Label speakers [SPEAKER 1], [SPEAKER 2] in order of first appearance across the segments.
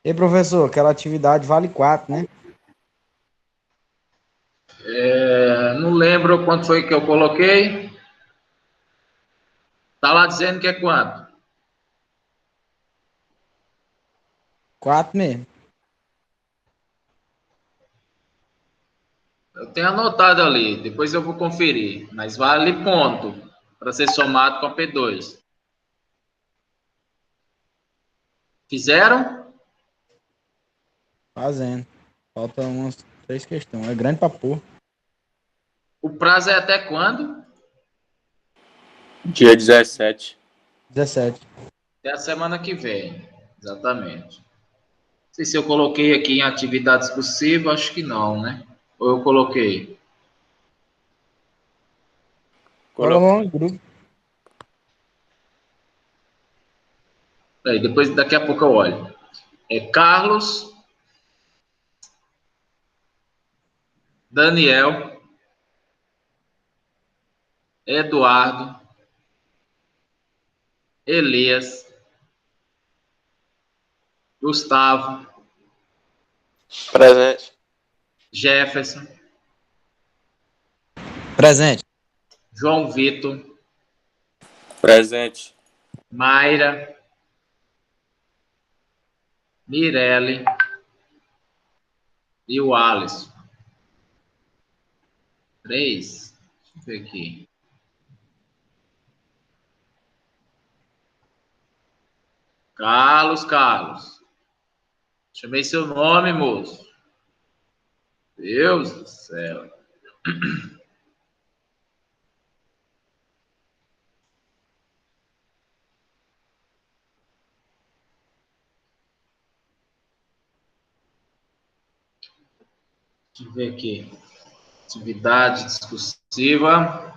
[SPEAKER 1] E professor, aquela atividade vale 4, né?
[SPEAKER 2] Não lembro quanto foi que eu coloquei. Tá lá dizendo que é quanto?
[SPEAKER 1] 4 mesmo.
[SPEAKER 2] Eu tenho anotado ali, depois eu vou conferir. Mas vale ponto para ser somado com a P2. Fizeram?
[SPEAKER 1] Fazendo. Falta umas 3 questões. É grande pra pôr.
[SPEAKER 2] O prazo é até quando?
[SPEAKER 3] Dia 17.
[SPEAKER 1] 17.
[SPEAKER 2] Até a semana que vem. Exatamente. Não sei se eu coloquei aqui em atividades possíveis, acho que não, né? Ou eu coloquei?
[SPEAKER 1] Cola
[SPEAKER 3] Colo...
[SPEAKER 1] lá no grupo.
[SPEAKER 2] Aí, depois, daqui a pouco eu olho. É Carlos, Daniel, Eduardo, Elias, Gustavo,
[SPEAKER 3] Presente.
[SPEAKER 2] Jefferson,
[SPEAKER 1] Presente.
[SPEAKER 2] João Vitor,
[SPEAKER 3] Presente.
[SPEAKER 2] Mayra, Mirelle e o Alisson. 3. Deixa eu ver aqui. Carlos. Chamei seu nome, moço. Deus do céu. Deixa eu ver aqui. Atividade discursiva.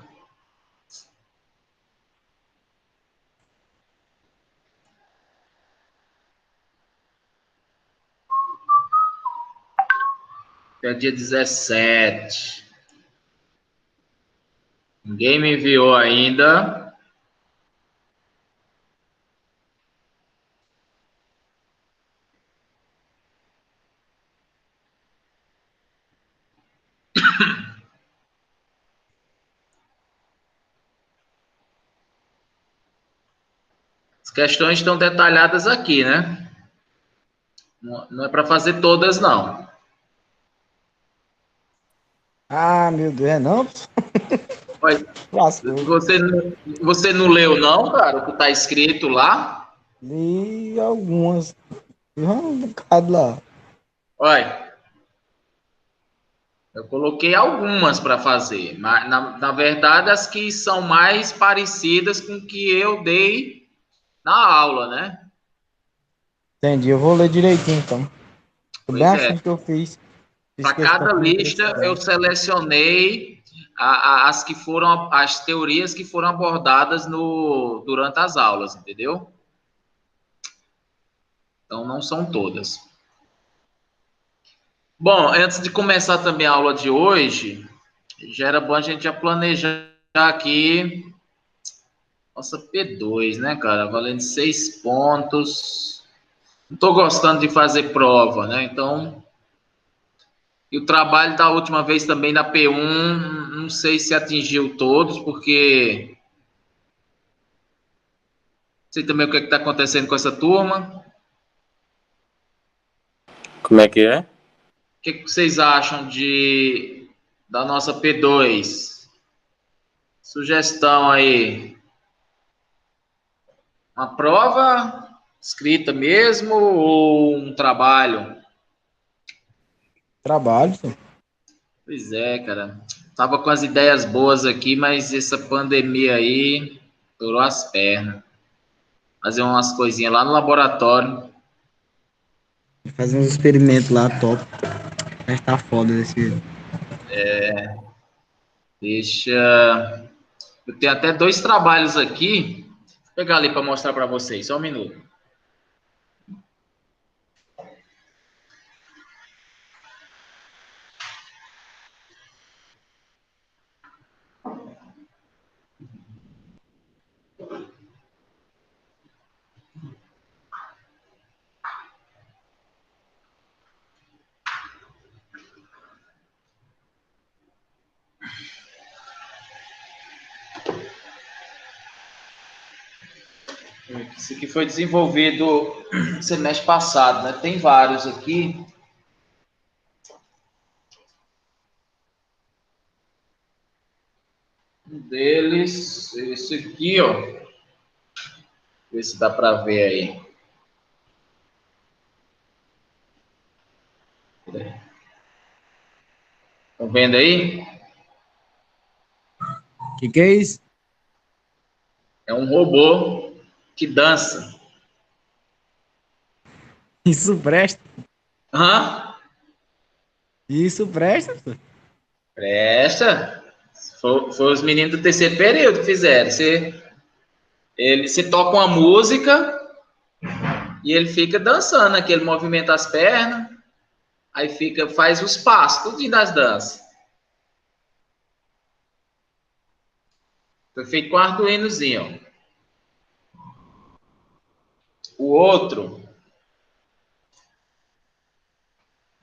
[SPEAKER 2] É dia 17. Ninguém me enviou ainda. As questões estão detalhadas aqui, né? Não é para fazer todas, não.
[SPEAKER 1] Ah, meu Deus, é não?
[SPEAKER 2] Olha,
[SPEAKER 1] Lascou.
[SPEAKER 2] você não leu, não, cara, o que está escrito lá?
[SPEAKER 1] Li algumas. Vi um bocado lá.
[SPEAKER 2] Olha, eu coloquei algumas para fazer, mas na verdade as que são mais parecidas com o que eu dei na aula, né?
[SPEAKER 1] Entendi. Eu vou ler direitinho então. Tô bem
[SPEAKER 2] Pois é.
[SPEAKER 1] achando que eu fiz. Fiz
[SPEAKER 2] Para
[SPEAKER 1] questão
[SPEAKER 2] cada
[SPEAKER 1] com muita
[SPEAKER 2] lista eu
[SPEAKER 1] precisão.
[SPEAKER 2] selecionei as que foram as teorias que foram abordadas no durante as aulas, entendeu? Então não são todas. Bom, antes de começar também a aula de hoje, já era bom a gente já planejar aqui nossa P2, né, cara? Valendo 6 pontos. Não tô gostando de fazer prova, né? Então, e o trabalho da última vez também na P1, não sei se atingiu todos, porque não sei também o que está acontecendo com essa turma.
[SPEAKER 3] Como é que é?
[SPEAKER 2] O que vocês acham da nossa P2? Sugestão aí. Uma prova escrita mesmo ou um trabalho?
[SPEAKER 1] Trabalho, sim.
[SPEAKER 2] Pois é, cara. Tava com as ideias boas aqui, mas essa pandemia aí durou as pernas. Fazer umas coisinhas lá no laboratório.
[SPEAKER 1] Fazer uns experimentos lá, top. Mas tá foda desse jeito.
[SPEAKER 2] Deixa. Eu tenho até 2 trabalhos aqui. Vou pegar ali para mostrar para vocês. Só um minuto. Isso aqui foi desenvolvido semestre passado, né? Tem vários aqui. Um deles, esse aqui, ó. Ver se dá para ver aí. Estão vendo aí?
[SPEAKER 1] Que é isso?
[SPEAKER 2] É um robô que dança.
[SPEAKER 1] Isso presta?
[SPEAKER 2] Hã?
[SPEAKER 1] Isso presta? Pô?
[SPEAKER 2] Presta. Foi os meninos do terceiro período que fizeram. Você toca uma música e ele fica dançando, aquele movimenta as pernas, aí faz os passos, tudo das danças. Foi feito com Arduinozinho. O outro,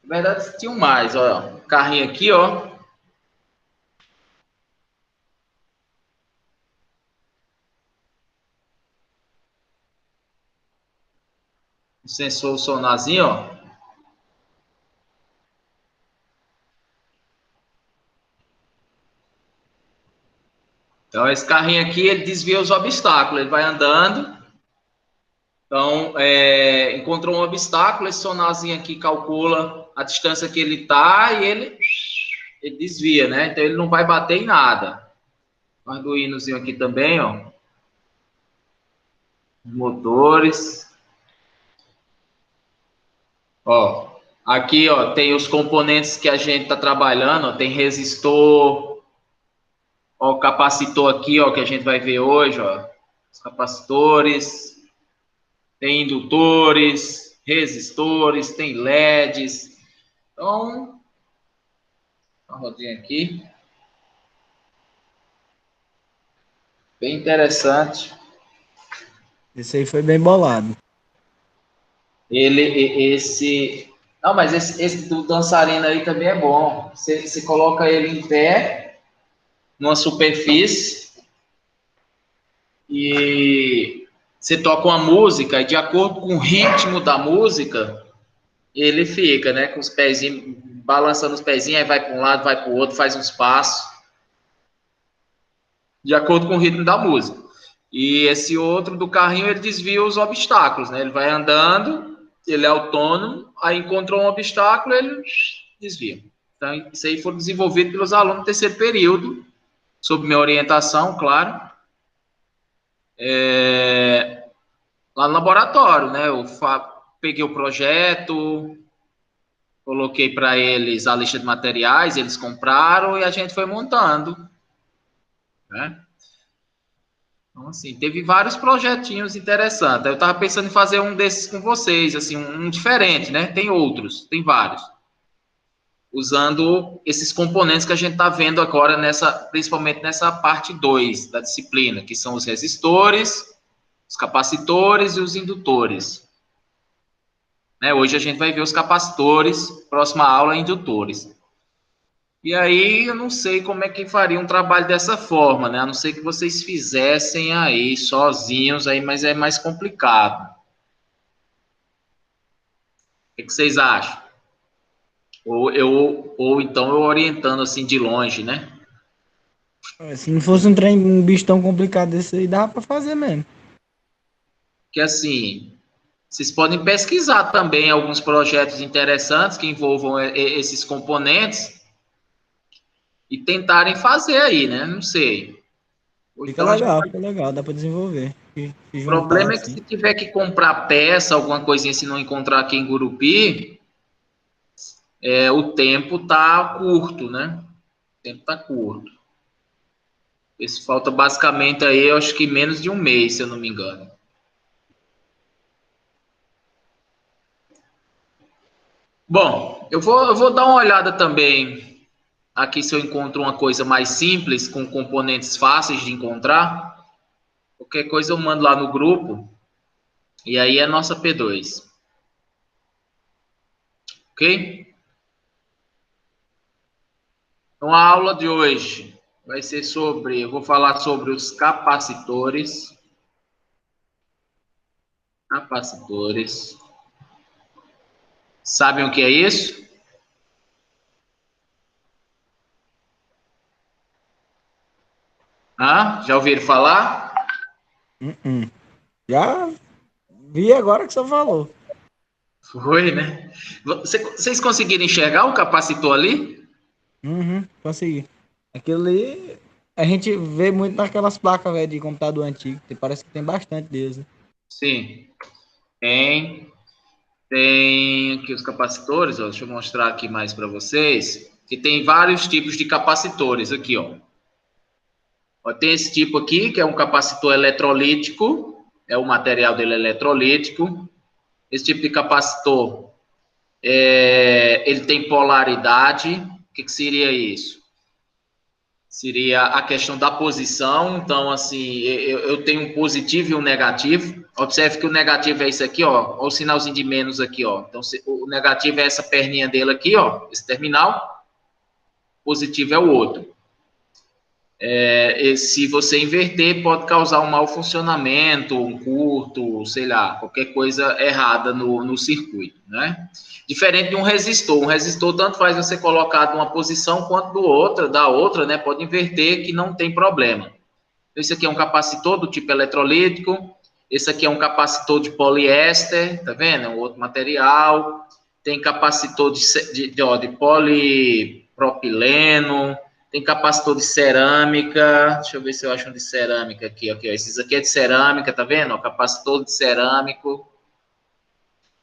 [SPEAKER 2] na verdade, tinha um mais, ó. Carrinho aqui, ó. O sensor sonarzinho, ó. Então, esse carrinho aqui, ele desvia os obstáculos. Ele vai andando. Então, encontrou um obstáculo, esse sonarzinho aqui calcula a distância que ele está e ele desvia, né? Então, ele não vai bater em nada. O Arduinozinho aqui também, ó. Motores. Ó, aqui, ó, tem os componentes que a gente está trabalhando, ó, tem resistor, ó, o capacitor aqui, ó, que a gente vai ver hoje, ó, os capacitores, tem indutores, resistores, tem LEDs. Então, uma rodinha aqui, bem interessante.
[SPEAKER 1] Esse aí foi bem bolado.
[SPEAKER 2] Não, mas esse do dançarino aí também é bom. Você coloca ele em pé, numa superfície, e você toca uma música, e de acordo com o ritmo da música, ele fica, né? Com os pezinhos, balançando os pezinhos, aí vai para um lado, vai para o outro, faz uns passos, de acordo com o ritmo da música. E esse outro do carrinho, ele desvia os obstáculos, né? Ele vai andando, ele é autônomo, aí encontrou um obstáculo, ele desvia. Então, isso aí foi desenvolvido pelos alunos do terceiro período, sob minha orientação, claro. Lá no laboratório, né? Eu peguei o projeto, coloquei para eles a lista de materiais, eles compraram e a gente foi montando, né? Então, assim, teve vários projetinhos interessantes. Eu estava pensando em fazer um desses com vocês, assim, um diferente, né? Tem outros, tem vários. Usando esses componentes que a gente está vendo agora, principalmente nessa parte 2 da disciplina, que são os resistores, os capacitores e os indutores. Né? Hoje a gente vai ver os capacitores, próxima aula, indutores. E aí eu não sei como é que faria um trabalho dessa forma, né? A não ser que vocês fizessem aí sozinhos, aí, mas é mais complicado. O que vocês acham? Ou então eu orientando assim de longe, né?
[SPEAKER 1] Se não fosse um bicho tão complicado desse aí, dava pra fazer mesmo.
[SPEAKER 2] Que assim, vocês podem pesquisar também alguns projetos interessantes que envolvam esses componentes e tentarem fazer aí, né? Não sei. Ou então a gente
[SPEAKER 1] Fica legal, dá pra desenvolver. Se
[SPEAKER 2] O
[SPEAKER 1] juntar
[SPEAKER 2] problema é que
[SPEAKER 1] assim.
[SPEAKER 2] se tiver que comprar peça, alguma coisinha, se não encontrar aqui em Gurupi, o tempo tá curto, né? O tempo tá curto. Isso falta basicamente aí, eu acho que menos de um mês, se eu não me engano. Bom, eu vou dar uma olhada também aqui se eu encontro uma coisa mais simples, com componentes fáceis de encontrar. Qualquer coisa eu mando lá no grupo. E aí é nossa P2. Ok? Então, a aula de hoje vai ser eu vou falar sobre os capacitores. Capacitores. Sabem o que é isso? Já ouviram falar?
[SPEAKER 1] Já vi agora que você falou.
[SPEAKER 2] Foi, né? Vocês conseguiram enxergar o capacitor ali?
[SPEAKER 1] Consegui. Aquilo ali a gente vê muito naquelas placas, velho, de computador antigo. Parece que tem bastante deles, né?
[SPEAKER 2] Sim. Tem aqui os capacitores, ó, deixa eu mostrar aqui mais para vocês, que tem vários tipos de capacitores aqui, ó. Tem esse tipo aqui, que é um capacitor eletrolítico, o material dele é eletrolítico. Esse tipo de capacitor, ele tem polaridade. O que seria isso? Seria a questão da posição. Então, assim, eu tenho um positivo e um negativo. Observe que o negativo é isso aqui, ó. Olha o sinalzinho de menos aqui, ó. Então, o negativo é essa perninha dele aqui, ó. Esse terminal. Positivo é o outro. Se você inverter, pode causar um mau funcionamento, um curto, sei lá, qualquer coisa errada no circuito, né? Diferente de um resistor. Um resistor tanto faz você colocar de uma posição quanto da outra, né? Pode inverter que não tem problema. Esse aqui é um capacitor do tipo eletrolítico. Esse aqui é um capacitor de poliéster, tá vendo? É um outro material. Tem capacitor de polipropileno. Tem capacitor de cerâmica. Deixa eu ver se eu acho um de cerâmica aqui. Ó. Esses aqui é de cerâmica, tá vendo? Ó, capacitor de cerâmico.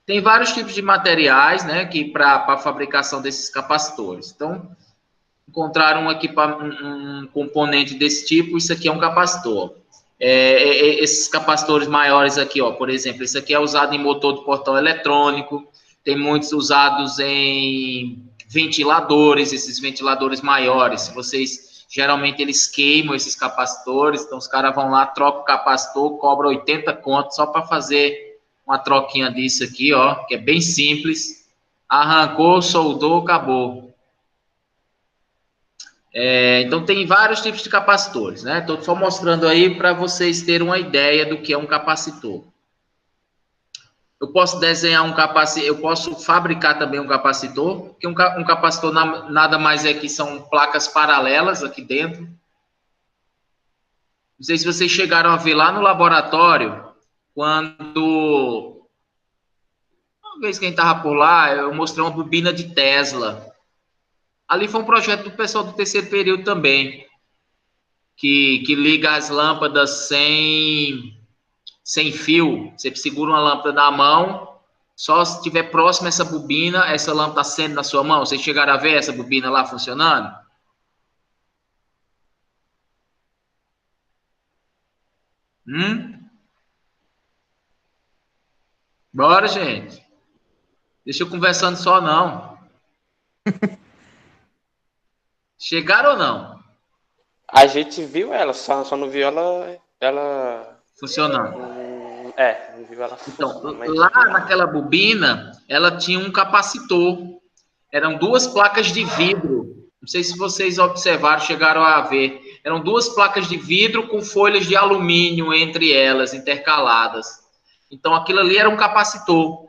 [SPEAKER 2] Tem vários tipos de materiais, né, que para a fabricação desses capacitores. Então, encontraram um componente desse tipo, isso aqui é um capacitor. Esses capacitores maiores aqui, ó, por exemplo, esse aqui é usado em motor de portão eletrônico, tem muitos usados em ventiladores, esses ventiladores maiores, vocês, geralmente eles queimam esses capacitores, então os caras vão lá, trocam o capacitor, cobram 80 conto só para fazer uma troquinha disso aqui, ó, que é bem simples, arrancou, soldou, acabou. Então, tem vários tipos de capacitores, né? Estou só mostrando aí para vocês terem uma ideia do que é um capacitor. Eu posso desenhar um capacitor, eu posso fabricar também um capacitor, porque um capacitor nada mais é que são placas paralelas aqui dentro. Não sei se vocês chegaram a ver lá no laboratório, quando uma vez que a gente estava por lá, eu mostrei uma bobina de Tesla. Ali foi um projeto do pessoal do terceiro período também. Que liga as lâmpadas sem fio. Você segura uma lâmpada na mão, só se estiver próximo essa bobina, essa lâmpada acende na sua mão. Vocês chegaram a ver essa bobina lá funcionando? Bora, gente. Deixa eu conversando só, não. Chegaram ou não?
[SPEAKER 3] A gente viu ela, só não viu ela...
[SPEAKER 2] Funcionando.
[SPEAKER 3] Não viu ela
[SPEAKER 2] Então,
[SPEAKER 3] funcionando. Mas...
[SPEAKER 2] lá naquela bobina, ela tinha um capacitor. Eram duas placas de vidro. Não sei se vocês observaram, chegaram a ver. Eram duas placas de vidro com folhas de alumínio entre elas, intercaladas. Então, aquilo ali era um capacitor. O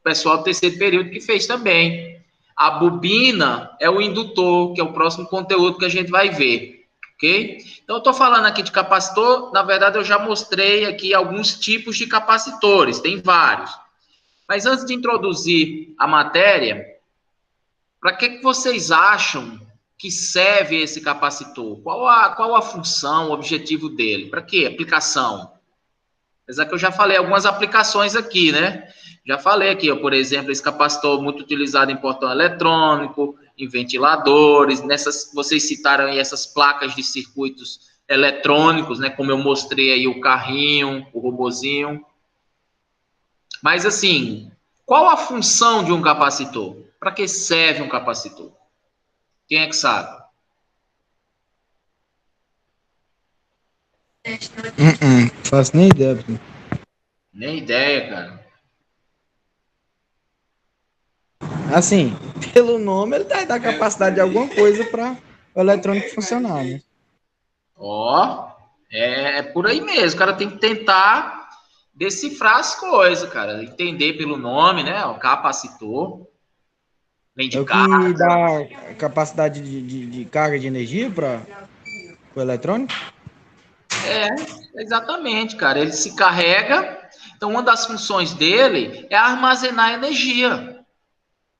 [SPEAKER 2] pessoal do terceiro período que fez também. A bobina é o indutor, que é o próximo conteúdo que a gente vai ver. Ok? Então, eu estou falando aqui de capacitor. Na verdade, eu já mostrei aqui alguns tipos de capacitores. Tem vários. Mas antes de introduzir a matéria, para que vocês acham que serve esse capacitor? Qual a função, o objetivo dele? Para que aplicação? Apesar que eu já falei algumas aplicações aqui, né? Já falei aqui, ó, por exemplo, esse capacitor muito utilizado em portão eletrônico, em ventiladores, vocês citaram aí essas placas de circuitos eletrônicos, né? Como eu mostrei aí o carrinho, o robozinho. Mas assim, qual a função de um capacitor? Para que serve um capacitor? Quem é que sabe?
[SPEAKER 1] Faço nem ideia.
[SPEAKER 2] Nem ideia, cara.
[SPEAKER 1] Assim, pelo nome, ele deve dar capacidade de alguma coisa para o eletrônico funcionar, né?
[SPEAKER 2] Ó, é por aí mesmo. O cara tem que tentar decifrar as coisas, cara. Entender pelo nome, né? O capacitor. Vem
[SPEAKER 1] É
[SPEAKER 2] de
[SPEAKER 1] o
[SPEAKER 2] carga.
[SPEAKER 1] que dá capacidade de carga de energia para o eletrônico?
[SPEAKER 2] Exatamente, cara. Ele se carrega. Então, uma das funções dele é armazenar energia.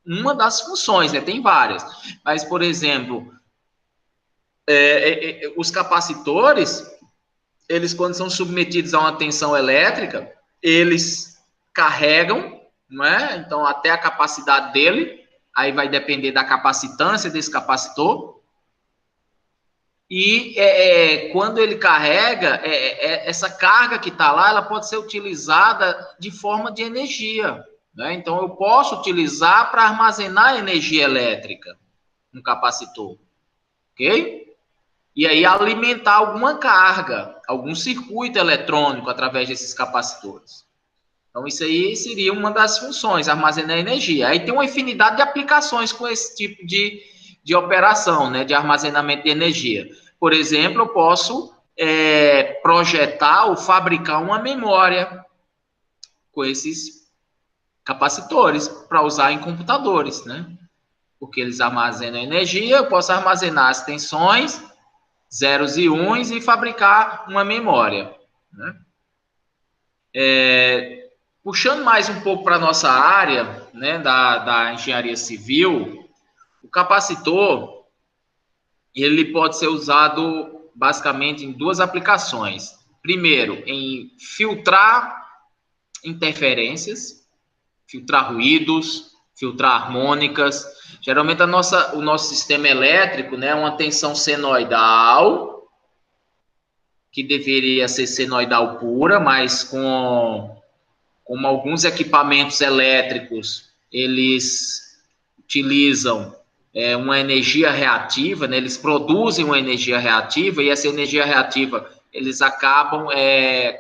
[SPEAKER 2] Uma das funções, né? Tem várias. Mas, por exemplo, os capacitores, eles, quando são submetidos a uma tensão elétrica, eles carregam, não é? Então, até a capacidade dele, aí vai depender da capacitância desse capacitor. E quando ele carrega, essa carga que está lá, ela pode ser utilizada de forma de energia. Né? Então, eu posso utilizar para armazenar energia elétrica um capacitor. Ok? E aí alimentar alguma carga, algum circuito eletrônico através desses capacitores. Então, isso aí seria uma das funções, armazenar energia. Aí tem uma infinidade de aplicações com esse tipo de operação, né, de armazenamento de energia. Por exemplo, eu posso projetar ou fabricar uma memória com esses capacitores para usar em computadores, né? Porque eles armazenam energia, eu posso armazenar as tensões, zeros e uns, e fabricar uma memória, né? Puxando mais um pouco para a nossa área, né, da engenharia civil, o capacitor, ele pode ser usado basicamente em duas aplicações. Primeiro, em filtrar interferências, filtrar ruídos, filtrar harmônicas. Geralmente o nosso sistema elétrico, né, é uma tensão senoidal, que deveria ser senoidal pura, mas como alguns equipamentos elétricos, eles utilizam uma energia reativa, né? Eles produzem uma energia reativa, e essa energia reativa, eles acabam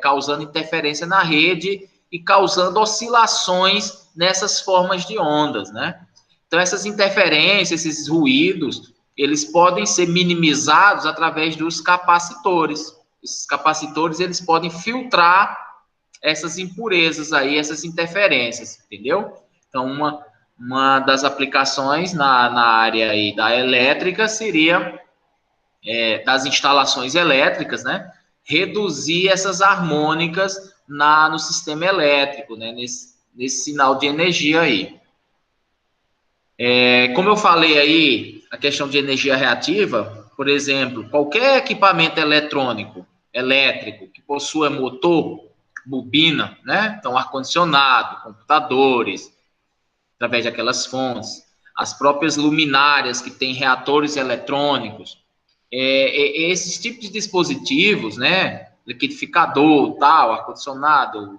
[SPEAKER 2] causando interferência na rede e causando oscilações nessas formas de ondas, né? Então, essas interferências, esses ruídos, eles podem ser minimizados através dos capacitores. Esses capacitores, eles podem filtrar essas impurezas aí, essas interferências, entendeu? Então, uma das aplicações na área aí da elétrica seria das instalações elétricas, né? Reduzir essas harmônicas no sistema elétrico, né? Nesse sinal de energia aí. Como eu falei aí, a questão de energia reativa, por exemplo, qualquer equipamento elétrico, que possua motor, bobina, né? Então, ar-condicionado, computadores, através daquelas fontes, as próprias luminárias que têm reatores eletrônicos, esses tipos de dispositivos, né? Liquidificador, tal, ar-condicionado,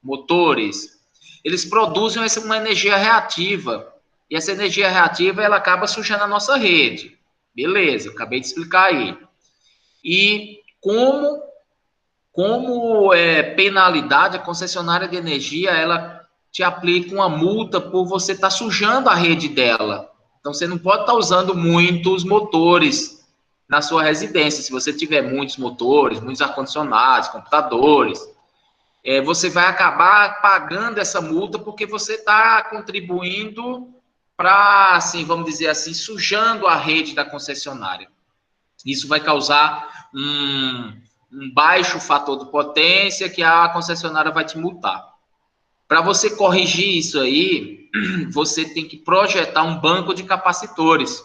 [SPEAKER 2] motores, eles produzem uma energia reativa. E essa energia reativa, ela acaba sujando a nossa rede. Beleza, acabei de explicar aí. E como penalidade, a concessionária de energia, ela te aplica uma multa por você estar sujando a rede dela. Então, você não pode estar usando muitos motores na sua residência. Se você tiver muitos motores, muitos ar-condicionados, computadores, você vai acabar pagando essa multa porque você está contribuindo para, assim, vamos dizer assim, sujando a rede da concessionária. Isso vai causar um baixo fator de potência que a concessionária vai te multar. Para você corrigir isso aí, você tem que projetar um banco de capacitores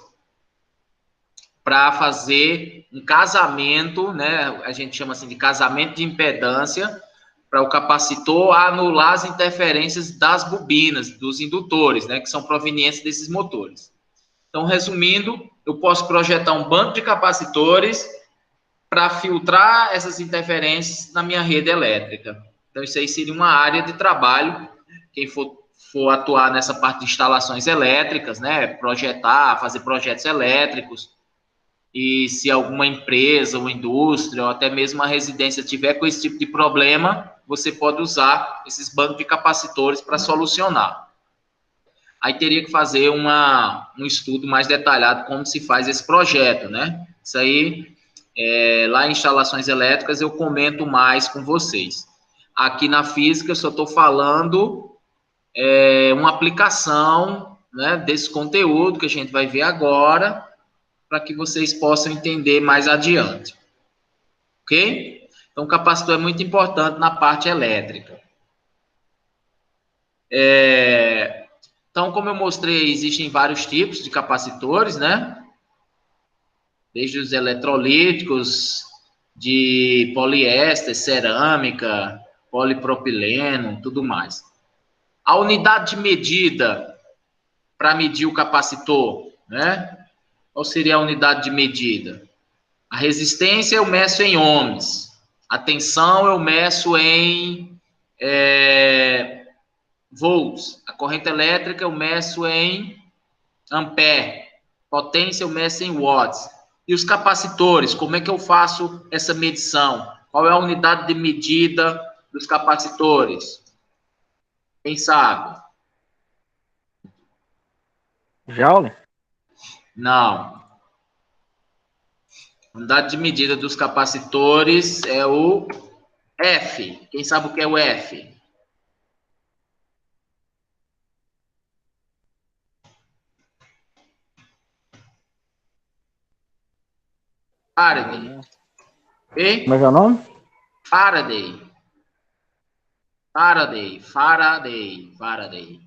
[SPEAKER 2] para fazer um casamento, né? A gente chama assim de casamento de impedância, para o capacitor anular as interferências das bobinas, dos indutores, né? Que são provenientes desses motores. Então, resumindo, eu posso projetar um banco de capacitores para filtrar essas interferências na minha rede elétrica. Então, isso aí seria uma área de trabalho. Quem for atuar nessa parte de instalações elétricas, né? Projetar, fazer projetos elétricos. E se alguma empresa ou indústria ou até mesmo uma residência tiver com esse tipo de problema, você pode usar esses bancos de capacitores para solucionar. Aí teria que fazer um estudo mais detalhado como se faz esse projeto, né? Isso aí, lá em instalações elétricas, eu comento mais com vocês. Aqui na física, eu só estou falando uma aplicação, né, desse conteúdo que a gente vai ver agora, para que vocês possam entender mais adiante. Ok? Então, o capacitor é muito importante na parte elétrica. Então, como eu mostrei, existem vários tipos de capacitores, né? Desde os eletrolíticos, de poliéster, cerâmica, polipropileno, tudo mais. A unidade de medida para medir o capacitor, né? Qual seria a unidade de medida? A resistência eu meço em ohms. A tensão eu meço em volts. A corrente elétrica eu meço em ampere. Potência eu meço em watts. E os capacitores, como é que eu faço essa medição? Qual é a unidade de medida dos capacitores? Quem sabe?
[SPEAKER 1] Joule?
[SPEAKER 2] Não. A unidade de medida dos capacitores é o F. Quem sabe o que é o F? Faraday.
[SPEAKER 1] Como é
[SPEAKER 2] E?
[SPEAKER 1] que é o nome?
[SPEAKER 2] Faraday. Faraday. Faraday. Faraday.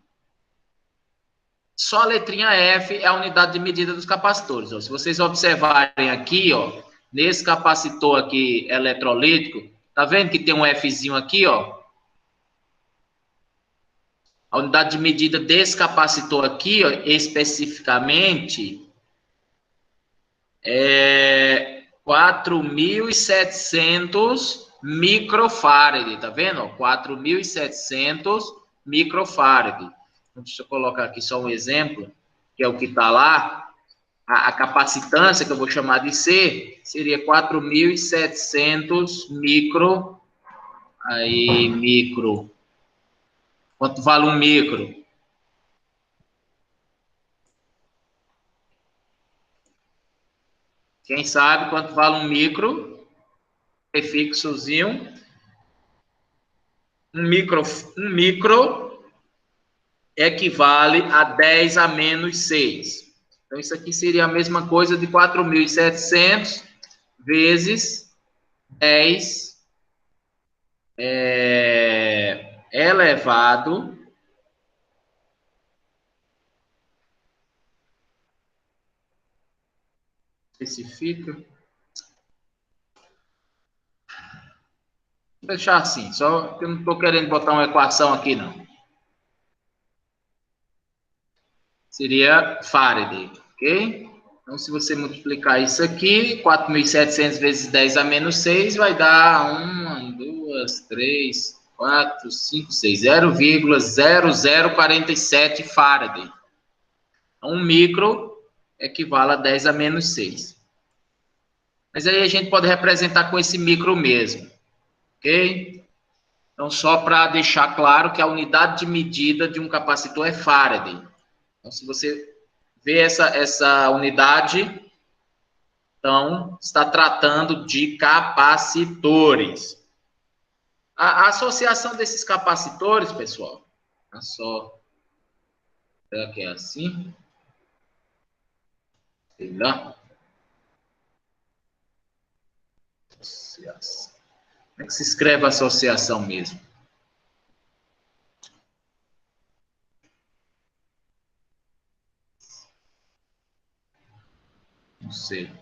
[SPEAKER 2] Só a letrinha F é a unidade de medida dos capacitores. Ó. Se vocês observarem aqui, ó, nesse capacitor aqui eletrolítico, tá vendo que tem um Fzinho aqui, ó? A unidade de medida desse capacitor aqui, ó, especificamente, é 4.700 microfarad, tá vendo? 4.700 microfarad. Deixa eu colocar aqui só um exemplo, que é o que está lá. A capacitância, que eu vou chamar de C, seria 4.700 micro. Aí, micro. Quanto vale um micro? Quem sabe quanto vale um micro? Prefixozinho. Um micro equivale a 10 a menos 6. Então, isso aqui seria a mesma coisa de 4.700 vezes 10 elevado especifica. Vou deixar assim, só que eu não estou querendo botar uma equação aqui, não. Seria Faraday, ok? Então, se você multiplicar isso aqui, 4.700 vezes 10 a menos 6, vai dar 1, 2, 3, 4, 5, 6, 0,0047 Faraday. Então, um micro equivale a 10 a menos 6. Mas aí a gente pode representar com esse micro mesmo, ok? Então, só para deixar claro que a unidade de medida de um capacitor é Faraday. Então, se você vê essa unidade, então, está tratando de capacitores. A associação desses capacitores, pessoal, será que é assim? Sei lá. Associação. Como é que se escreve associação mesmo? Não sei.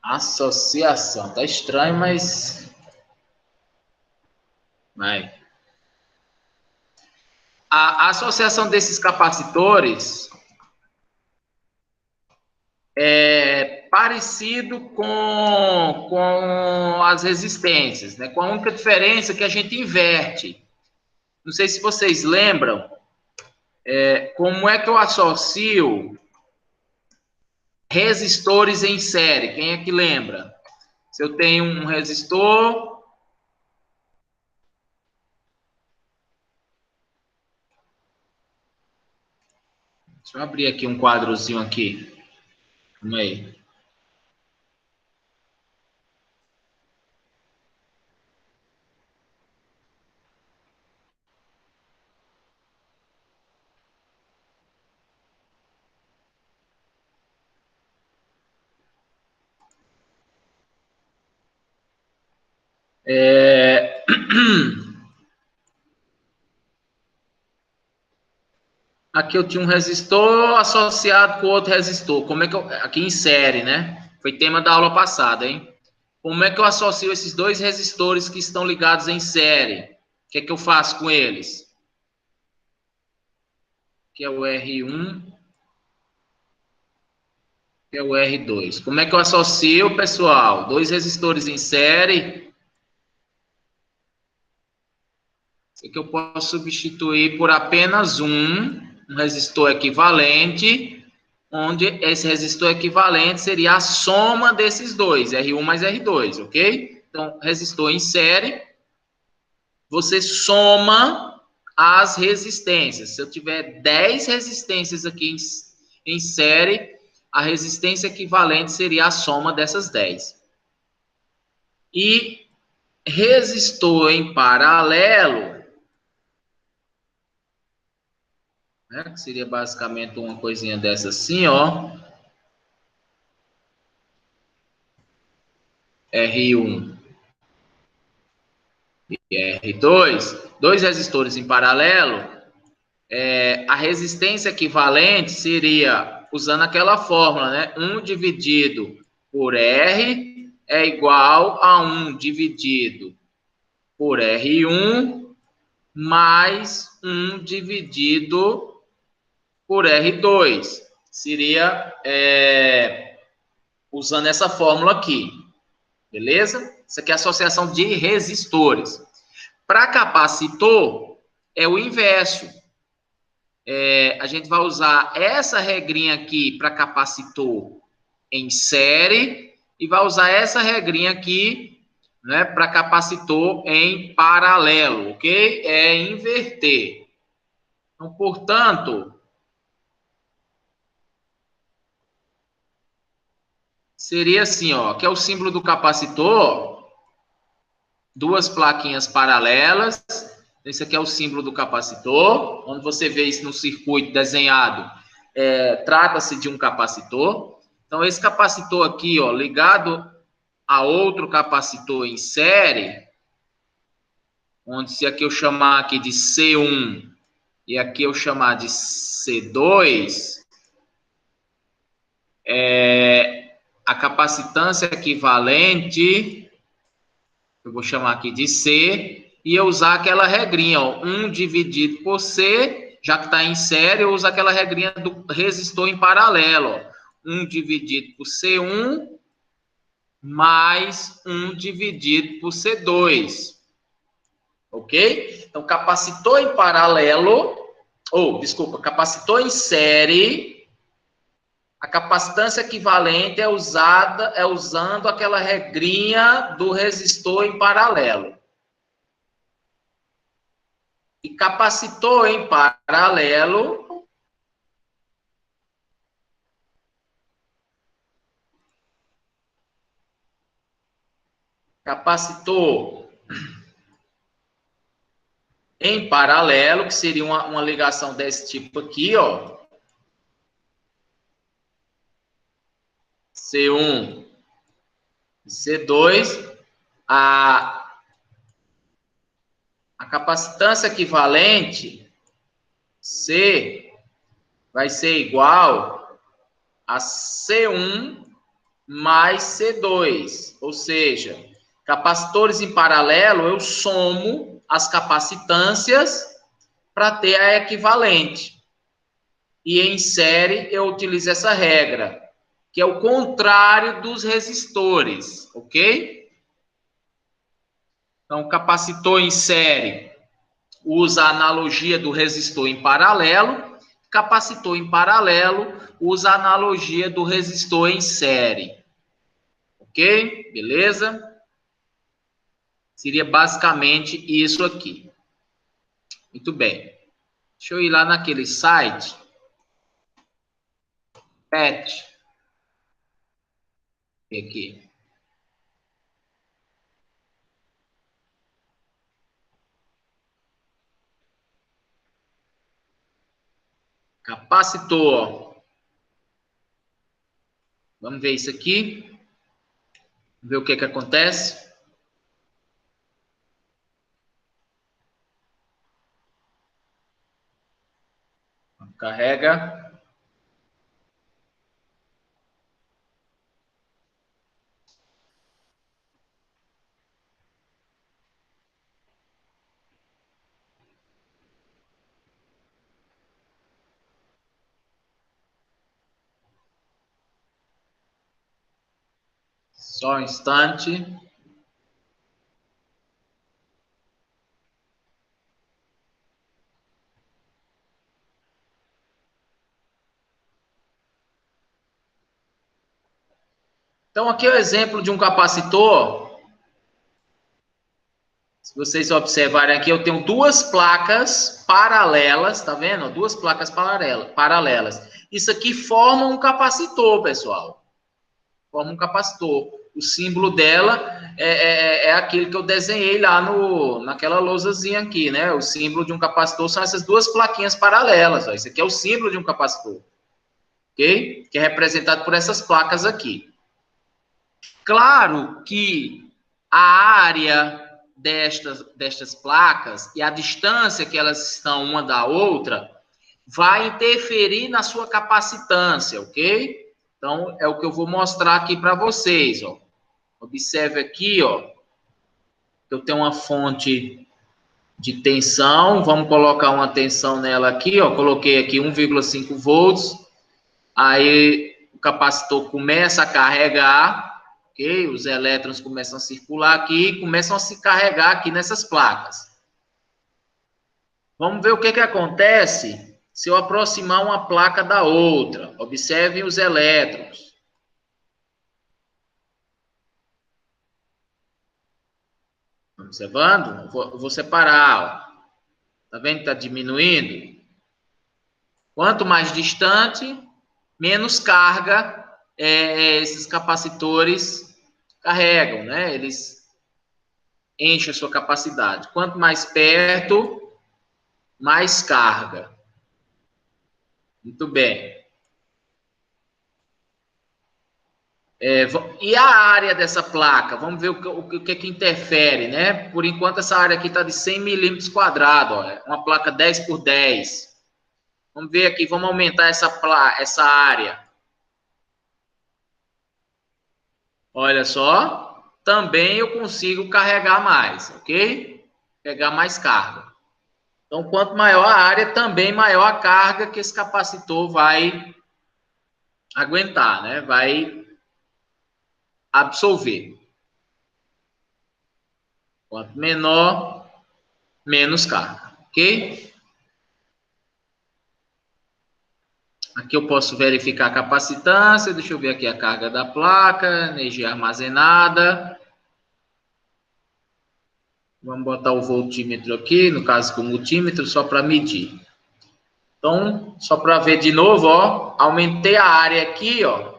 [SPEAKER 2] Associação. Tá estranho, mas vai. A associação desses capacitores é parecido com as resistências, né? Com a única diferença que a gente inverte. Não sei se vocês lembram, como é que eu associo resistores em série? Quem é que lembra? Se eu tenho um resistor, deixa eu abrir aqui um quadrozinho aqui. Calma aí. É... Aqui eu tinha um resistor associado com outro resistor. Como é que eu... Aqui em série, né? Foi tema da aula passada, hein? Como é que eu associo esses dois resistores que estão ligados em série? O que é que eu faço com eles? Que é o R1, que é o R2. Como é que eu associo, pessoal? Dois resistores em série. Isso aqui eu posso substituir por apenas um resistor equivalente, onde esse resistor equivalente seria a soma desses dois, R1 mais R2, ok? Então, resistor em série, você soma as resistências. Se eu tiver 10 resistências aqui em série, a resistência equivalente seria a soma dessas 10. E resistor em paralelo, né, que seria basicamente uma coisinha dessa assim, ó. R1 e R2, dois resistores em paralelo, a resistência equivalente seria, usando aquela fórmula, né? 1 dividido por R é igual a 1 dividido por R1 mais 1 dividido por R2. Seria usando essa fórmula aqui. Beleza? Isso aqui é a associação de resistores. Para capacitor, é o inverso. A gente vai usar essa regrinha aqui para capacitor em série e vai usar essa regrinha aqui, né, para capacitor em paralelo, ok? É inverter. Então, portanto, seria assim, ó, que é o símbolo do capacitor, duas plaquinhas paralelas. Esse aqui é o símbolo do capacitor. Quando você vê isso no circuito desenhado, trata-se de um capacitor. Então, esse capacitor aqui, ó, ligado a outro capacitor em série, onde se aqui eu chamar aqui de C1 e aqui eu chamar de C2, a capacitância equivalente, eu vou chamar aqui de C, e eu usar aquela regrinha, ó, 1 dividido por C, já que está em série, eu uso aquela regrinha do resistor em paralelo, ó, 1 dividido por C1 mais 1 dividido por C2, ok? Então, capacitor em paralelo, capacitor em série, a capacitância equivalente é usando aquela regrinha do resistor em paralelo. E capacitor em paralelo que seria uma ligação desse tipo aqui, ó. C1 e C2, a capacitância equivalente, C, vai ser igual a C1 mais C2, ou seja, capacitores em paralelo, eu somo as capacitâncias para ter a equivalente. E em série, eu utilizo essa regra, que é o contrário dos resistores, ok? Então, capacitor em série usa a analogia do resistor em paralelo, capacitor em paralelo usa a analogia do resistor em série. Ok? Beleza? Seria basicamente isso aqui. Muito bem. Deixa eu ir lá naquele site. PET. Aqui. Capacitor. Vamos ver isso aqui. Ver o que acontece. Carrega. Só um instante. Então, aqui é o exemplo de um capacitor. Se vocês observarem aqui, eu tenho duas placas paralelas, tá vendo? Duas placas paralelas. Isso aqui forma um capacitor, pessoal. Forma um capacitor. O símbolo dela é aquele que eu desenhei lá naquela lousazinha aqui, né? O símbolo de um capacitor são essas duas plaquinhas paralelas. Ó. Isso aqui é o símbolo de um capacitor. Ok? Que é representado por essas placas aqui. Claro que a área destas placas e a distância que elas estão uma da outra vai interferir na sua capacitância, ok? Então, é o que eu vou mostrar aqui para vocês, ó. Observe aqui, ó. Eu tenho uma fonte de tensão, vamos colocar uma tensão nela aqui, ó. Coloquei aqui 1,5 volts. Aí o capacitor começa a carregar, ok? Os elétrons começam a circular aqui e começam a se carregar aqui nessas placas. Vamos ver o que acontece se eu aproximar uma placa da outra. Observem os elétrons. Observando? Eu vou separar. Ó. Tá vendo que está diminuindo? Quanto mais distante, menos carga esses capacitores carregam, né? Eles enchem a sua capacidade. Quanto mais perto, mais carga. Muito bem. E a área dessa placa? Vamos ver o que interfere, né? Por enquanto, essa área aqui está de 100 milímetros quadrados. É uma placa 10 por 10. Vamos ver aqui, vamos aumentar essa área. Olha só, também eu consigo carregar mais, ok? Pegar mais carga. Então, quanto maior a área, também maior a carga que esse capacitor vai aguentar, né? Vai absorver. Quanto menor, menos carga, ok? Aqui eu posso verificar a capacitância, deixa eu ver aqui a carga da placa, energia armazenada. Vamos botar o voltímetro aqui, no caso com o multímetro, só para medir. Então, só para ver de novo, ó, aumentei a área aqui, ó.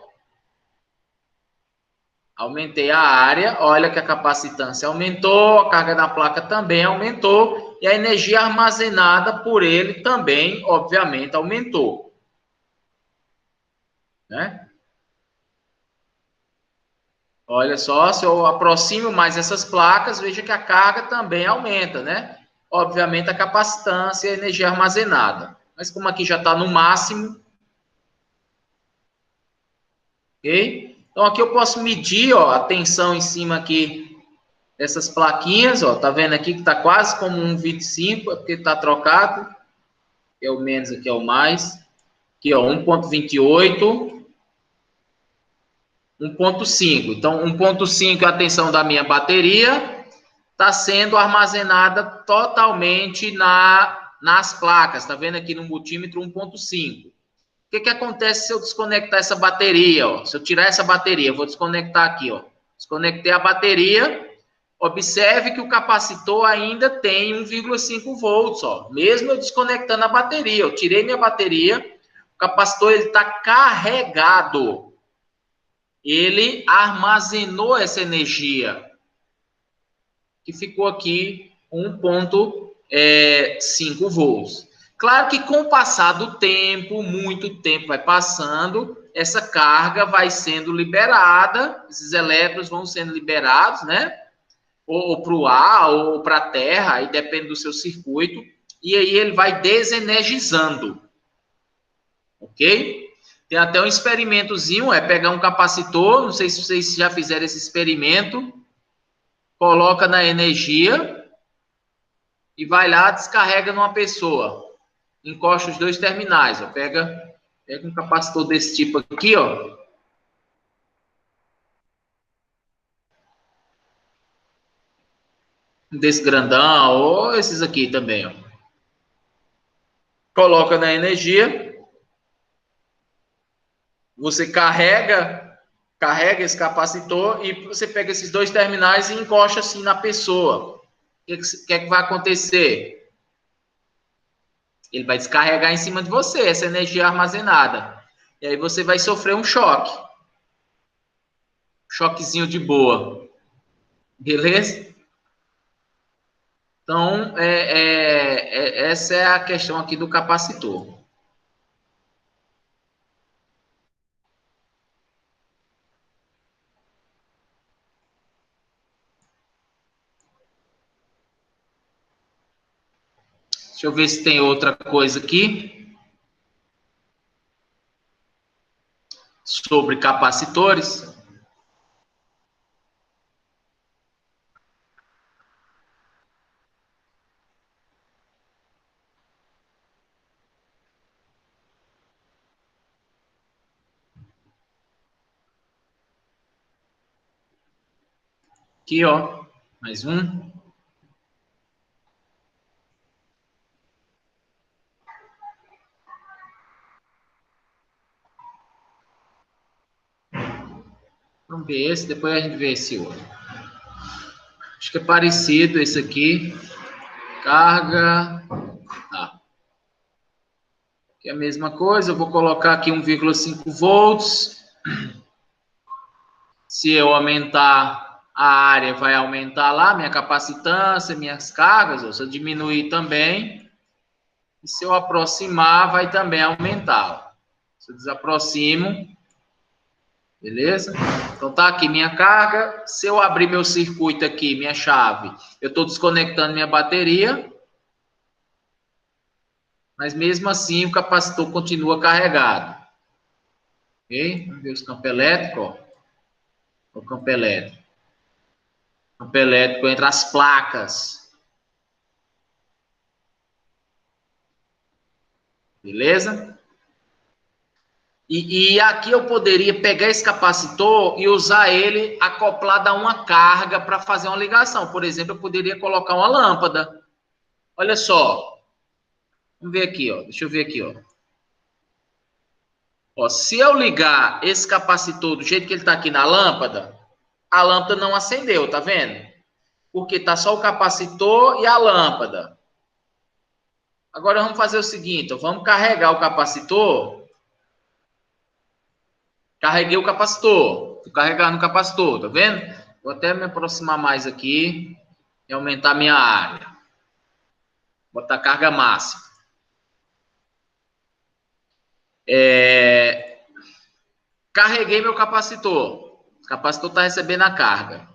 [SPEAKER 2] Aumentei a área, olha que a capacitância aumentou, a carga da placa também aumentou, e a energia armazenada por ele também, obviamente, aumentou. Né? Olha só, se eu aproximo mais essas placas, veja que a carga também aumenta, né? Obviamente, a capacitância e a energia armazenada. Mas como aqui já está no máximo, ok? Então, aqui eu posso medir, ó, a tensão em cima aqui dessas plaquinhas, ó. Tá vendo aqui que tá quase como 1,25, é porque tá trocado. Aqui é o menos, aqui é o mais. Aqui, ó, 1,28. 1,5. Então, 1,5 é a tensão da minha bateria. Está sendo armazenada totalmente nas placas. Tá vendo aqui no multímetro 1,5. O que acontece se eu desconectar essa bateria? Ó? Se eu tirar essa bateria, eu vou desconectar aqui. Ó. Desconectei a bateria. Observe que o capacitor ainda tem 1,5 volts. Ó. Mesmo eu desconectando a bateria. Eu tirei minha bateria. O capacitor está carregado. Ele armazenou essa energia. Que ficou aqui 1,5 volts. Claro que com o passar do tempo, muito tempo vai passando, essa carga vai sendo liberada, esses elétrons vão sendo liberados, né? Ou para o ar, ou para a terra, aí depende do seu circuito, e aí ele vai desenergizando. Ok? Tem até um experimentozinho, é pegar um capacitor, não sei se vocês já fizeram esse experimento, coloca na energia e vai lá, descarrega numa pessoa. Encosta os dois terminais, ó. Pega um capacitor desse tipo aqui, ó. Desse grandão, ou esses aqui também, ó. Coloca na energia. Você carrega esse capacitor e você pega esses dois terminais e encosta assim na pessoa. O que é que vai acontecer? Ele vai descarregar em cima de você essa energia armazenada. E aí você vai sofrer um choque. Choquezinho de boa. Beleza? Então, essa é a questão aqui do capacitor. Deixa eu ver se tem outra coisa aqui sobre capacitores. Aqui, ó, mais um. Vamos ver esse, depois a gente vê esse outro. Acho que é parecido esse aqui. Carga. Tá. Aqui é a mesma coisa. Eu vou colocar aqui 1,5 volts. Se eu aumentar a área, vai aumentar lá minha capacitância, minhas cargas. Ou se eu diminuir também. E se eu aproximar, vai também aumentar. Se eu desaproximo, beleza? Então tá aqui minha carga. Se eu abrir meu circuito aqui, minha chave, eu estou desconectando minha bateria. Mas mesmo assim o capacitor continua carregado. Ok? Vamos ver os campos elétricos. Ó. O campo elétrico. Campo elétrico entre as placas. Beleza? E aqui eu poderia pegar esse capacitor e usar ele acoplado a uma carga para fazer uma ligação. Por exemplo, eu poderia colocar uma lâmpada. Olha só. Vamos ver aqui, ó. Deixa eu ver aqui, ó. Ó, se eu ligar esse capacitor do jeito que ele está aqui na lâmpada, a lâmpada não acendeu, tá vendo? Porque está só o capacitor e a lâmpada. Agora vamos fazer o seguinte, ó, vamos carregar o capacitor. Carreguei o capacitor. Vou carregar no capacitor, tá vendo? Vou até me aproximar mais aqui e aumentar minha área. Botar carga máxima. Carreguei meu capacitor. O capacitor está recebendo a carga.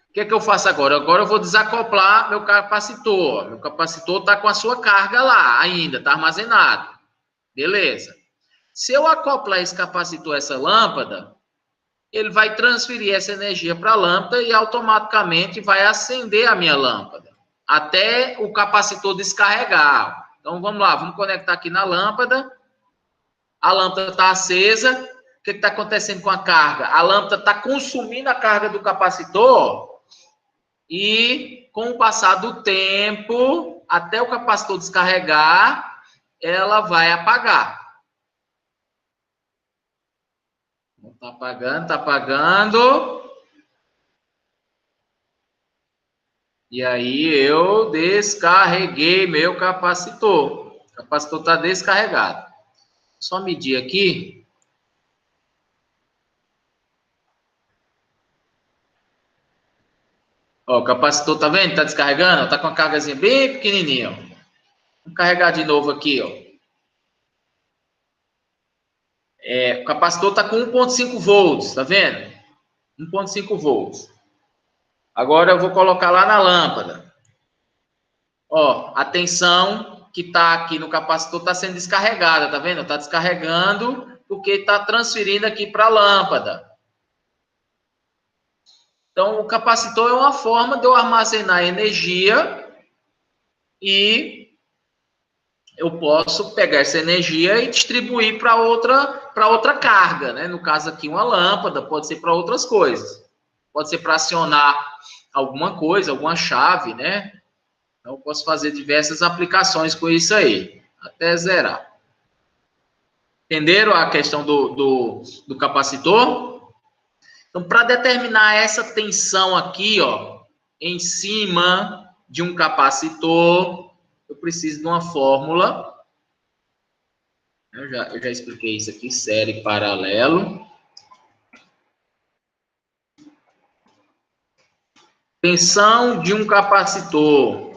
[SPEAKER 2] O que é que eu faço agora? Agora eu vou desacoplar meu capacitor. Meu capacitor está com a sua carga lá ainda, está armazenado. Beleza. Se eu acoplar esse capacitor a essa lâmpada, ele vai transferir essa energia para a lâmpada e automaticamente vai acender a minha lâmpada, até o capacitor descarregar. Então vamos lá, vamos conectar aqui na lâmpada. A lâmpada está acesa. O que está acontecendo com a carga? A lâmpada está consumindo a carga do capacitor e, com o passar do tempo, até o capacitor descarregar, ela vai apagar. Tá apagando, tá apagando. E aí eu descarreguei meu capacitor. O capacitor está descarregado. Só medir aqui. Ó, o capacitor, tá vendo? Tá descarregando? Tá com a cargazinha bem pequenininha. Ó. Vamos carregar de novo aqui, ó. O capacitor tá com 1,5 volts, tá vendo? 1,5 volts. Agora eu vou colocar lá na lâmpada. Ó, a tensão que está aqui no capacitor está sendo descarregada, tá vendo? Está descarregando porque está transferindo aqui para a lâmpada. Então, o capacitor é uma forma de eu armazenar energia e eu posso pegar essa energia e distribuir para outra carga, né? No caso aqui, uma lâmpada, pode ser para outras coisas. Pode ser para acionar alguma coisa, alguma chave, né? Então, eu posso fazer diversas aplicações com isso aí, até zerar. Entenderam a questão do capacitor? Então, para determinar essa tensão aqui, ó, em cima de um capacitor, eu preciso de uma fórmula. Eu já expliquei isso aqui, série paralelo. Tensão de um capacitor.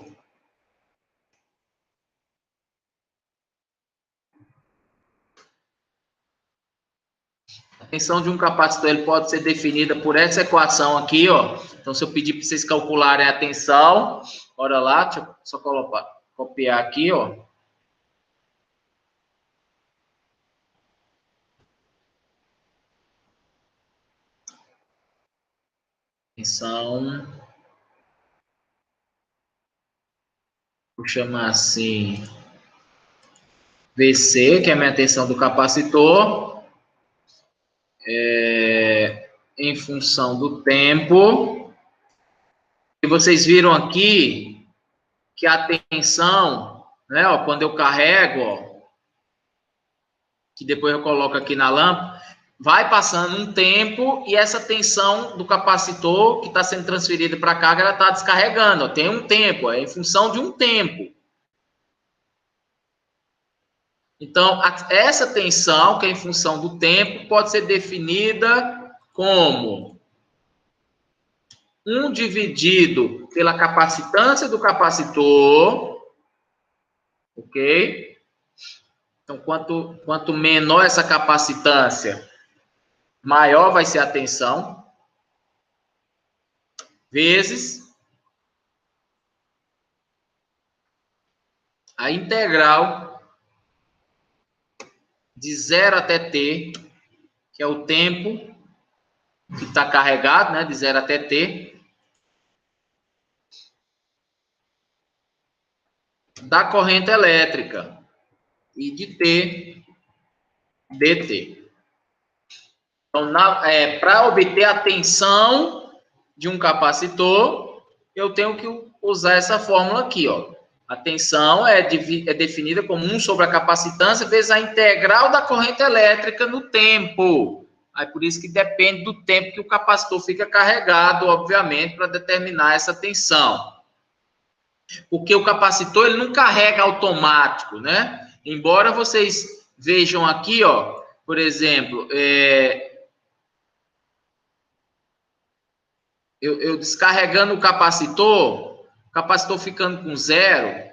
[SPEAKER 2] A tensão de um capacitor ele pode ser definida por essa equação aqui, ó. Então, se eu pedir para vocês calcularem a tensão, bora lá, deixa eu só copiar aqui, ó. Tensão, vou chamar assim, VC, que é a minha tensão do capacitor, em função do tempo. E vocês viram aqui que a tensão, né, ó, quando eu carrego, ó, que depois eu coloco aqui na lâmpada, vai passando um tempo e essa tensão do capacitor que está sendo transferida para a carga, ela está descarregando, ó, tem um tempo, é em função de um tempo. Então, essa tensão, que é em função do tempo, pode ser definida como 1 dividido pela capacitância do capacitor, ok? Então, quanto menor essa capacitância, maior vai ser a tensão, vezes a integral de 0 até t, que é o tempo que está carregado, né, de 0 até t, da corrente elétrica e de t dt. Então, para obter a tensão de um capacitor, eu tenho que usar essa fórmula aqui, ó. A tensão é definida como 1 sobre a capacitância vezes a integral da corrente elétrica no tempo. Aí, por isso que depende do tempo que o capacitor fica carregado, obviamente, para determinar essa tensão. Porque o capacitor ele não carrega automático, né? Embora vocês vejam aqui, ó, por exemplo, eu descarregando o capacitor ficando com 0.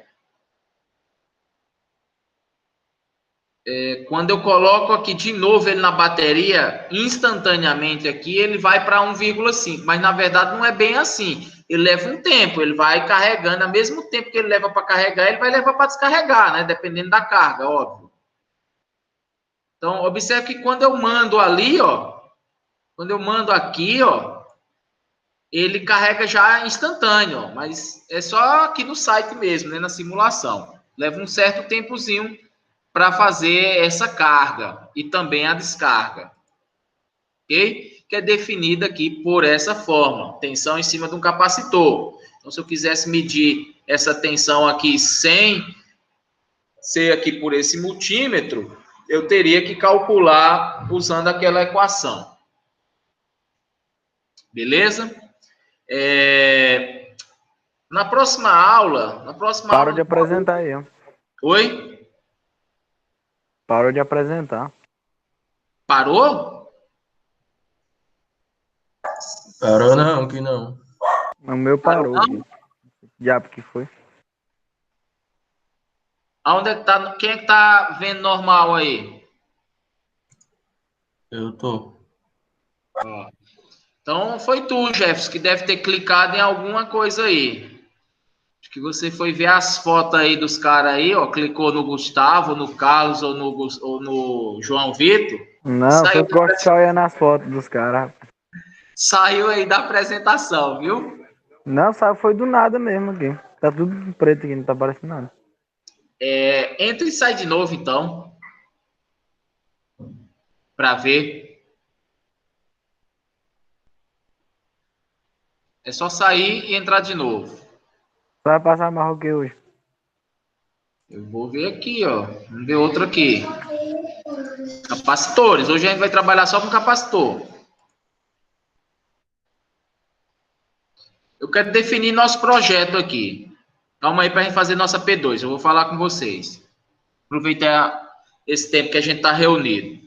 [SPEAKER 2] Quando eu coloco aqui de novo ele na bateria, instantaneamente aqui, ele vai para 1,5. Mas, na verdade, não é bem assim. Ele leva um tempo, ele vai carregando. Ao mesmo tempo que ele leva para carregar, ele vai levar para descarregar, né? Dependendo da carga, óbvio. Então, observe que quando eu mando ali, ó, quando eu mando aqui, ó, ele carrega já instantâneo, ó, mas é só aqui no site mesmo, né? Na simulação. Leva um certo tempozinho para fazer essa carga e também a descarga, ok? Que é definida aqui por essa forma, tensão em cima de um capacitor. Então, se eu quisesse medir essa tensão aqui sem ser aqui por esse multímetro, eu teria que calcular usando aquela equação. Beleza? Na próxima aula...
[SPEAKER 4] Parou de apresentar aí, ó.
[SPEAKER 2] Oi?
[SPEAKER 4] Parou de apresentar.
[SPEAKER 2] Parou?
[SPEAKER 5] Parou não, que não.
[SPEAKER 4] O meu parou. Diabo que foi.
[SPEAKER 2] Aonde é que tá? Quem é que tá vendo normal aí?
[SPEAKER 5] Eu tô.
[SPEAKER 2] Então foi tu, Jefferson, que deve ter clicado em alguma coisa aí. Acho que você foi ver as fotos aí dos caras aí, ó. Clicou no Gustavo, no Carlos ou no João Vitor.
[SPEAKER 4] Não, eu gosto de ficar olhando as fotos dos caras.
[SPEAKER 2] Saiu aí da apresentação, viu?
[SPEAKER 4] Não, sabe, foi do nada mesmo aqui. Tá tudo preto aqui, não tá aparecendo nada.
[SPEAKER 2] Entra e sai de novo, então. Para ver. É só sair e entrar de novo.
[SPEAKER 4] Vai passar mais o que hoje?
[SPEAKER 2] Eu vou ver aqui, ó. Vamos ver outro aqui. Capacitores. Hoje a gente vai trabalhar só com capacitor. Eu quero definir nosso projeto aqui. Calma aí para a gente fazer nossa P2. Eu vou falar com vocês. Aproveitar esse tempo que a gente está reunido.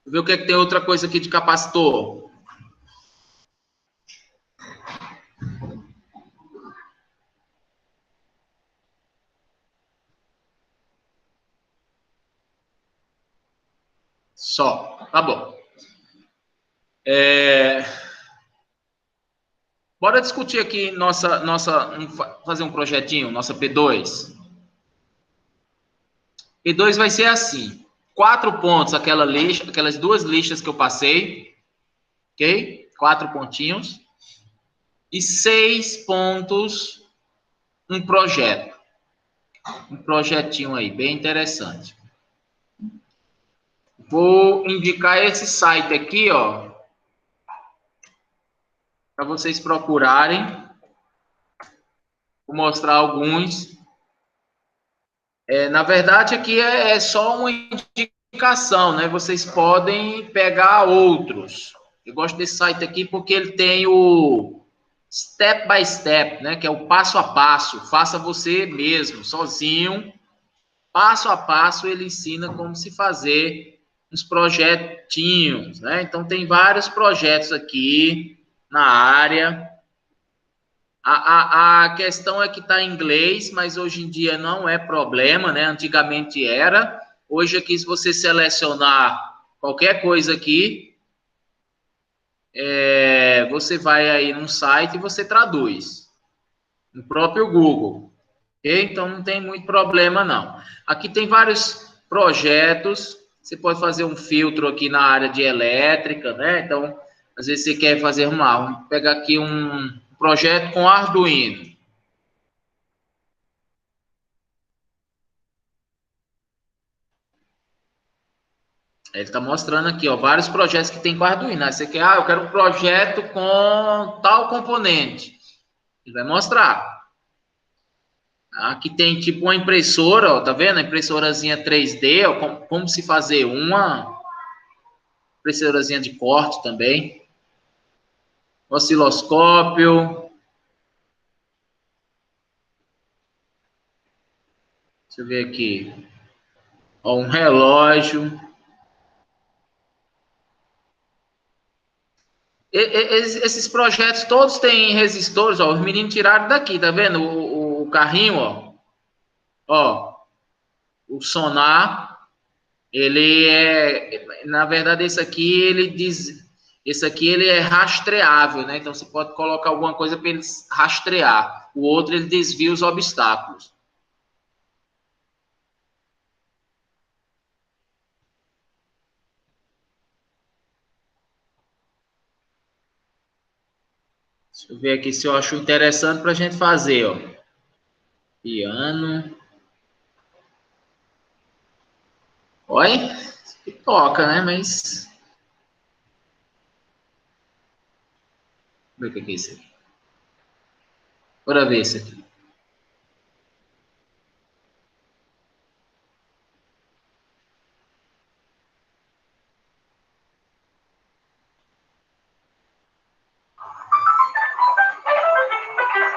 [SPEAKER 2] Ver o que é que tem outra coisa aqui de capacitor. Só. Tá bom. Bora discutir aqui fazer um projetinho, nossa P2. P2 vai ser assim. 4 pontos, aquelas duas listas que eu passei. Ok? 4 pontinhos. E 6 pontos, um projeto. Um projetinho aí, bem interessante. Vou indicar esse site aqui, ó. Para vocês procurarem. Vou mostrar alguns. Na verdade, aqui é só uma indicação, né? Vocês podem pegar outros. Eu gosto desse site aqui porque ele tem o step by step, né? Que é o passo a passo. Faça você mesmo, sozinho. Passo a passo, ele ensina como se fazer uns projetinhos, né? Então, tem vários projetos aqui na área. A questão é que está em inglês, mas hoje em dia não é problema, né? Antigamente era. Hoje aqui, se você selecionar qualquer coisa aqui, você vai aí num site e você traduz. No próprio Google. Okay? Então, não tem muito problema, não. Aqui tem vários projetos. Você pode fazer um filtro aqui na área de elétrica, né? Então, às vezes você quer fazer vamos pegar aqui um projeto com Arduino. Ele está mostrando aqui, ó, vários projetos que tem com Arduino. Aí você quer, eu quero um projeto com tal componente. Ele vai mostrar. Aqui tem tipo uma impressora, ó, tá vendo? A impressorazinha 3D, ó, como se fazer uma. Impressorazinha de corte também. Osciloscópio. Deixa eu ver aqui. Ó, um relógio. Esses projetos todos têm resistores, ó. Os meninos tiraram daqui, tá vendo? O carrinho, ó. Ó. O sonar, ele na verdade, esse aqui, esse aqui, ele é rastreável, né? Então, você pode colocar alguma coisa para ele rastrear. O outro, ele desvia os obstáculos. Deixa eu ver aqui se eu acho interessante para a gente fazer, ó. Piano. Olha, que toca, né? Mas... Vamos ver o que é isso aqui. Bora ver isso aqui.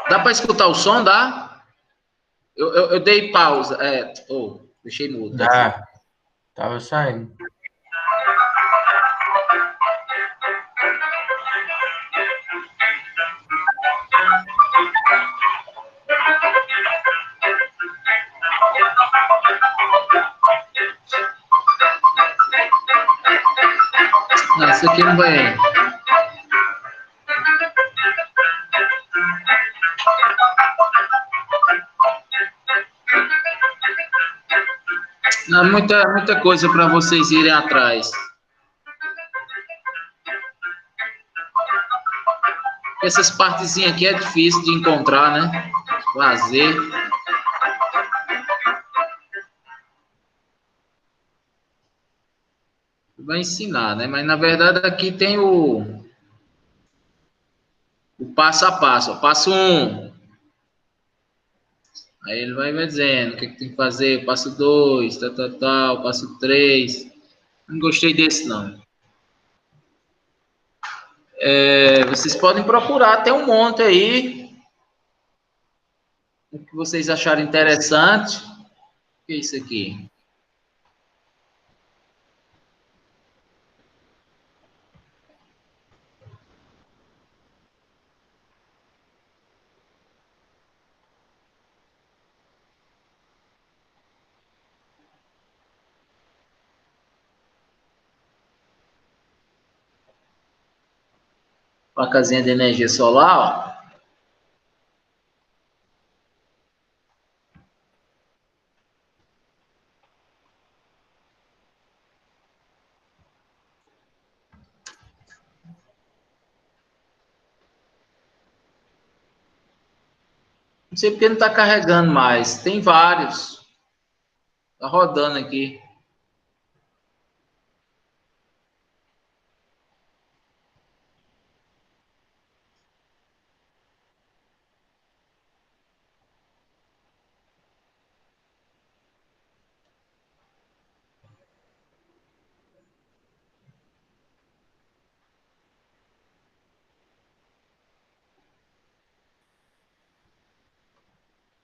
[SPEAKER 2] Dá para escutar o som, dá? Eu dei pausa. Deixei mudo.
[SPEAKER 5] Dá. Tava saindo.
[SPEAKER 2] Não, isso aqui não vai... Há muita coisa para vocês irem atrás. Essas partezinhas aqui é difícil de encontrar, né? Lazer. Vai ensinar, né? Mas na verdade aqui tem o passo a passo. Ó. Passo 1. Aí ele vai dizendo o que tem que fazer. Passo 2, tal. Passo 3. Não gostei desse, não. Vocês podem procurar, tem um monte aí. O que vocês acharem interessante. O que é isso aqui? Placazinha de energia solar, ó. Não sei porque não está carregando mais. Tem vários. Tá rodando aqui.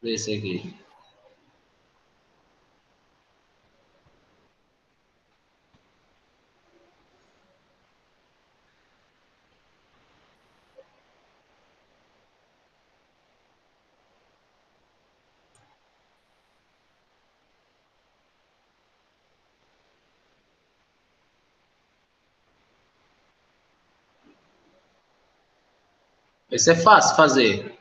[SPEAKER 2] Esse aqui. Esse é fácil fazer.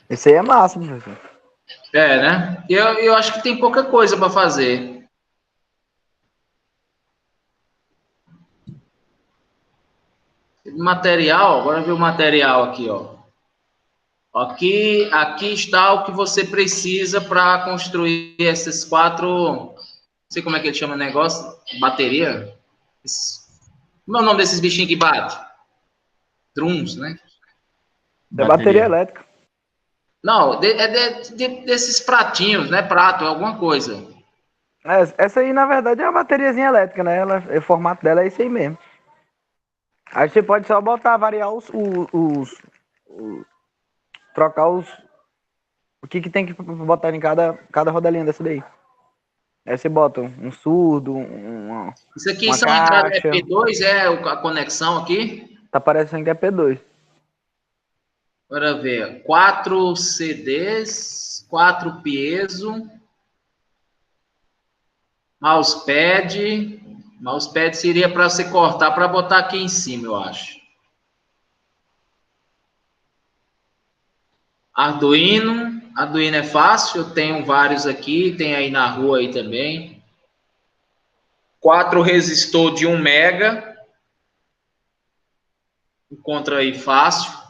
[SPEAKER 4] Esse aí é massa, professor.
[SPEAKER 2] Né? Eu acho que tem pouca coisa para fazer. Material, agora ver o material aqui, ó. Aqui está o que você precisa para construir esses 4. Não sei como é que ele chama o negócio. Bateria? Como é o nome desses bichinhos que bate? Drums, né?
[SPEAKER 4] É bateria elétrica.
[SPEAKER 2] Não, desses pratinhos, né? Prato, alguma coisa.
[SPEAKER 4] Essa aí, na verdade, é uma bateriazinha elétrica, né? O formato dela é esse aí mesmo. Aí você pode só botar, variar trocar o que tem que botar em cada rodelinha dessa daí. Aí você bota um surdo,
[SPEAKER 2] Isso aqui
[SPEAKER 4] uma
[SPEAKER 2] são entradas
[SPEAKER 4] caixa.
[SPEAKER 2] EP2, a conexão aqui?
[SPEAKER 4] Tá parecendo que é P2.
[SPEAKER 2] Bora ver. 4 CDs, 4 piezo, mousepad. Mousepad seria para você cortar para botar aqui em cima, eu acho. Arduino é fácil, eu tenho vários aqui, tem aí na rua aí também. 4 resistor de 1 mega. Encontra aí fácil.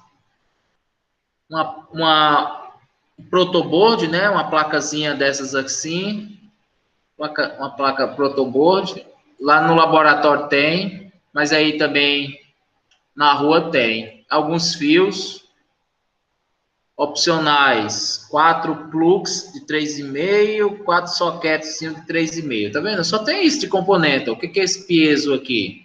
[SPEAKER 2] Uma protoboard, né? Uma placazinha dessas assim. Uma placa protoboard. Lá no laboratório tem, mas aí também na rua tem. Alguns fios opcionais, 4 plugs de 3,5, 4 soquetes de 3,5. Tá vendo? Só tem isso de componente. O que é esse piezo aqui?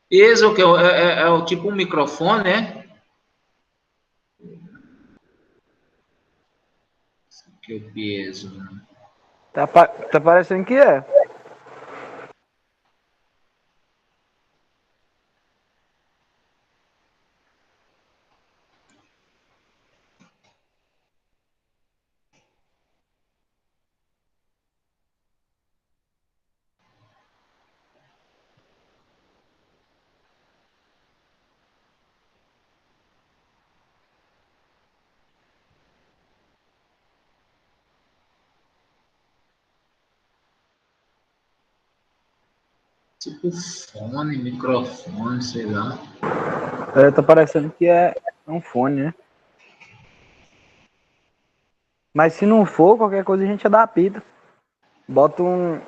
[SPEAKER 2] Piezo que é o tipo um microfone, né? Que é o piezo.
[SPEAKER 4] Tá parecendo que é.
[SPEAKER 2] Tipo fone, microfone, sei lá.
[SPEAKER 4] Tá parecendo que é um fone, né? Mas se não for, qualquer coisa a gente adapta. Bota um.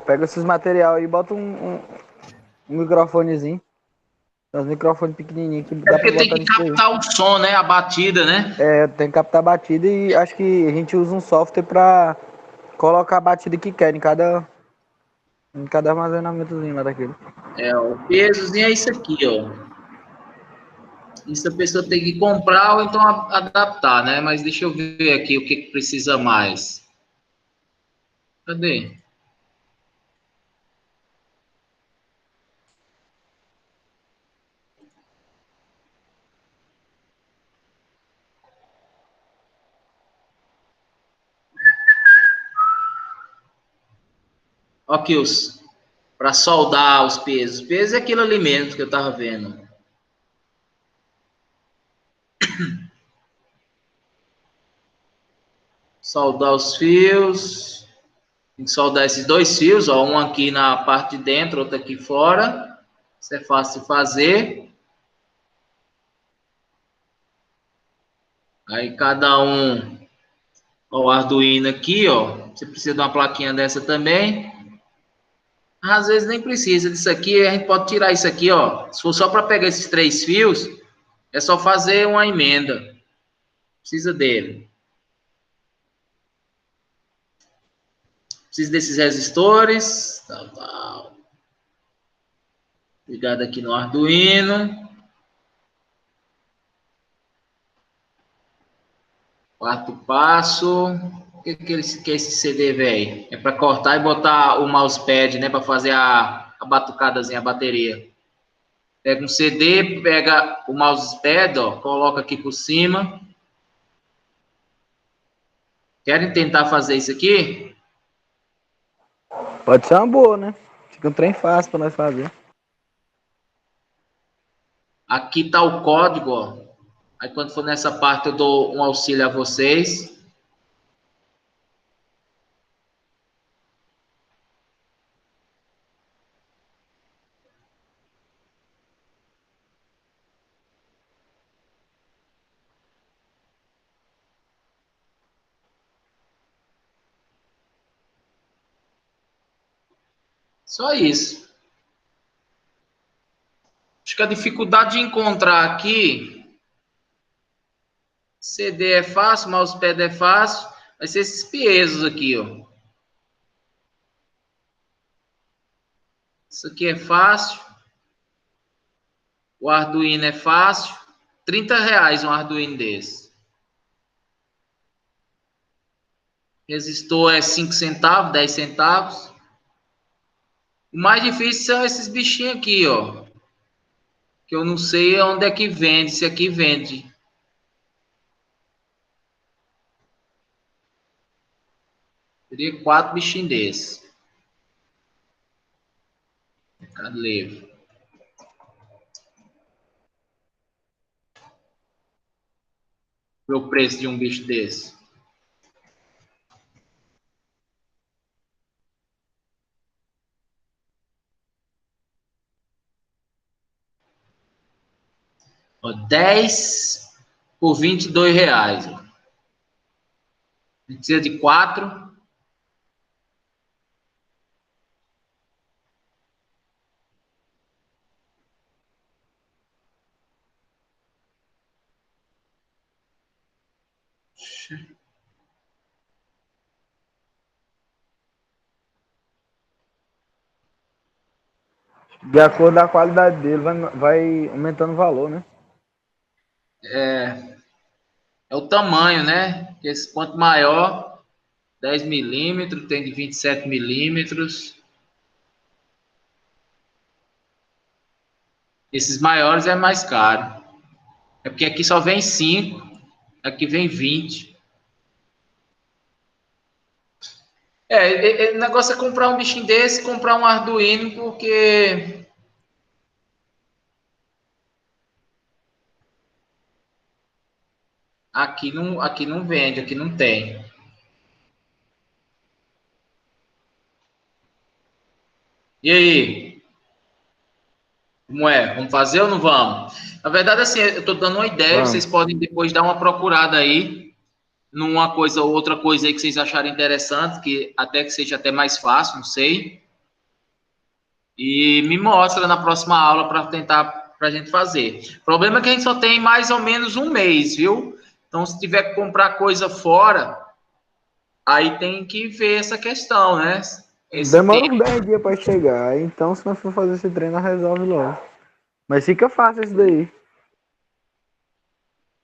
[SPEAKER 4] Pega esses material aí e bota um microfonezinho. Tem uns microfones pequenininhos que
[SPEAKER 2] É
[SPEAKER 4] dá pra
[SPEAKER 2] porque tem
[SPEAKER 4] botar
[SPEAKER 2] que
[SPEAKER 4] nisso aí.
[SPEAKER 2] captar o som, né? A batida, né?
[SPEAKER 4] É, tem que captar a batida e acho que a gente usa um software pra colocar a batida que quer em cada armazenamentozinho lá daquele.
[SPEAKER 2] É, o pesozinho é isso aqui, ó. Isso a pessoa tem que comprar ou então adaptar, né? Mas deixa eu ver aqui o que precisa mais. Cadê? Aqui os para soldar os pesos. Peso é aquilo ali mesmo que eu tava vendo. Soldar os fios. Tem que soldar esses dois fios, ó, um aqui na parte de dentro, outro aqui fora. Isso é fácil de fazer. Aí cada um, ó, o Arduino aqui, ó. Você precisa de uma plaquinha dessa também. Às vezes nem precisa disso aqui, a gente pode tirar isso aqui, ó. Se for só para pegar esses três fios, é só fazer uma emenda. Precisa dele. Precisa desses resistores. Tal, tal. Ligado aqui no Arduino. Quarto passo. O que é esse CD, velho? É para cortar e botar o mousepad, né? Para fazer a batucadazinha, a bateria. Pega um CD, pega o mousepad, ó, coloca aqui por cima. Querem tentar fazer isso aqui?
[SPEAKER 4] Pode ser uma boa, né? Fica um trem fácil pra nós fazer.
[SPEAKER 2] Aqui tá o código, ó. Aí quando for nessa parte eu dou um auxílio a vocês. Só isso. Acho que a dificuldade de encontrar aqui, CD é fácil, mousepad é fácil, vai ser esses piesos aqui, ó. Isso aqui é fácil. O Arduino é fácil. R$ 30 um Arduino desse. Resistor é 5 centavos, 10 centavos. O mais difícil são esses bichinhos aqui, ó. Que eu não sei onde é que vende, se aqui vende. Teria 4 bichinhos desses. Mercado Livre. O preço de um bicho desse. Ó, 10 por R$ 22. Ó. Precisa de 4.
[SPEAKER 4] De acordo com a qualidade dele, vai aumentando o valor, né?
[SPEAKER 2] É o tamanho, né? Esse quanto maior, 10 milímetros, tem de 27 milímetros. Esses maiores é mais caro. É porque aqui só vem 5, aqui vem 20. O negócio é comprar um bichinho desse, comprar um Arduino, porque aqui não vende, aqui não tem. E aí? Como é? Vamos fazer ou não vamos? Na verdade, assim, eu estou dando uma ideia,
[SPEAKER 4] Vamos.
[SPEAKER 2] vocês podem depois dar uma procurada aí, numa coisa ou outra coisa aí que vocês acharem interessante, que até que seja até mais fácil, não sei. E me mostra na próxima aula para tentar para a gente fazer. O problema é que a gente só tem mais ou menos um mês, viu? Então, se tiver que comprar coisa fora, aí tem que ver essa questão, né? Esse
[SPEAKER 4] Demora
[SPEAKER 2] tempo.
[SPEAKER 4] uns 10 dias pra chegar. Então, se nós for fazer esse treino, nós resolve logo. Mas fica fácil isso daí.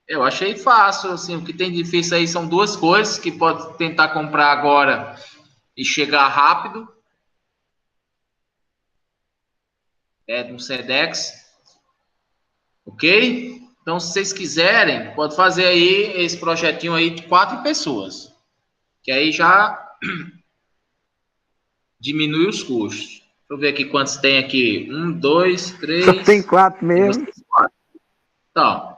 [SPEAKER 2] Eu achei fácil, assim, o que tem difícil aí são duas coisas que pode tentar comprar agora e chegar rápido. No Sedex, ok? Então, se vocês quiserem, pode fazer aí esse projetinho aí de 4 pessoas, que aí já diminui os custos. Deixa eu ver aqui quantos tem aqui. 1, 2,
[SPEAKER 4] Só tem
[SPEAKER 2] 3,
[SPEAKER 4] 4
[SPEAKER 2] e
[SPEAKER 4] mesmo.
[SPEAKER 2] vocês 4. Então,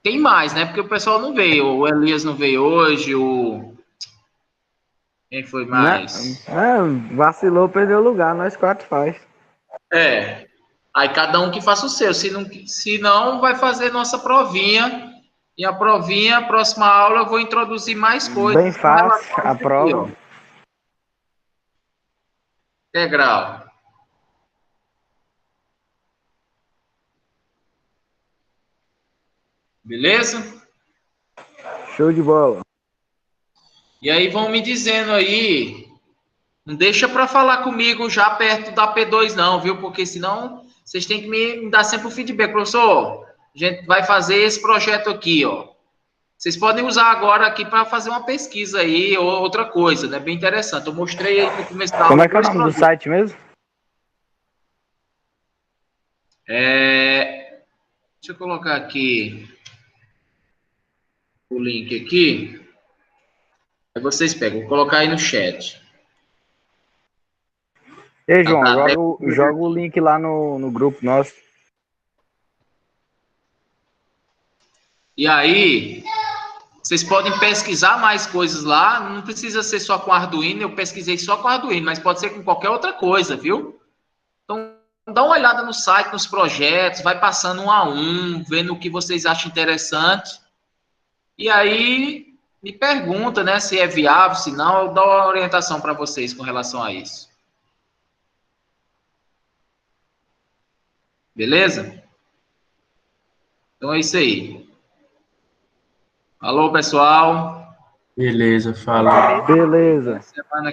[SPEAKER 2] tem mais, né? Porque o pessoal não veio. O Elias não veio hoje, Quem foi
[SPEAKER 4] Né?
[SPEAKER 2] mais?
[SPEAKER 4] Vacilou, perdeu o lugar. Nós 4 faz.
[SPEAKER 2] Aí cada um que faça o seu. Se não, vai fazer nossa provinha. E a provinha, próxima aula, eu vou introduzir mais
[SPEAKER 4] Bem
[SPEAKER 2] coisas com
[SPEAKER 4] fácil
[SPEAKER 2] relação a
[SPEAKER 4] a
[SPEAKER 2] isso aqui,
[SPEAKER 4] prova.
[SPEAKER 2] ó. Integral. Beleza?
[SPEAKER 4] Show de bola.
[SPEAKER 2] E aí vão me dizendo aí. Não deixa para falar comigo já perto da P2 não, viu? Porque senão vocês têm que me dar sempre o feedback. Professor, a gente vai fazer esse projeto aqui, ó. Vocês podem usar agora aqui para fazer uma pesquisa aí ou outra coisa, né? Bem interessante. Eu mostrei aí no começo da
[SPEAKER 4] Como
[SPEAKER 2] aula
[SPEAKER 4] é que é o
[SPEAKER 2] dois
[SPEAKER 4] nome do
[SPEAKER 2] projetos.
[SPEAKER 4] site mesmo?
[SPEAKER 2] Deixa eu colocar aqui o link aqui. Aí vocês pegam. Vou colocar aí no chat.
[SPEAKER 4] Ei, João,
[SPEAKER 2] Tá até...
[SPEAKER 4] joga o link lá no grupo nosso.
[SPEAKER 2] E aí, vocês podem pesquisar mais coisas lá. Não precisa ser só com Arduino. Eu pesquisei só com Arduino, mas pode ser com qualquer outra coisa, viu? Então, dá uma olhada no site, nos projetos, vai passando um a um, vendo o que vocês acham interessante. E aí, me pergunta, né, se é viável, se não, eu dou uma orientação para vocês com relação a isso. Beleza? Então é isso aí. Alô, pessoal.
[SPEAKER 5] Beleza, falou.
[SPEAKER 4] Beleza.
[SPEAKER 2] Semana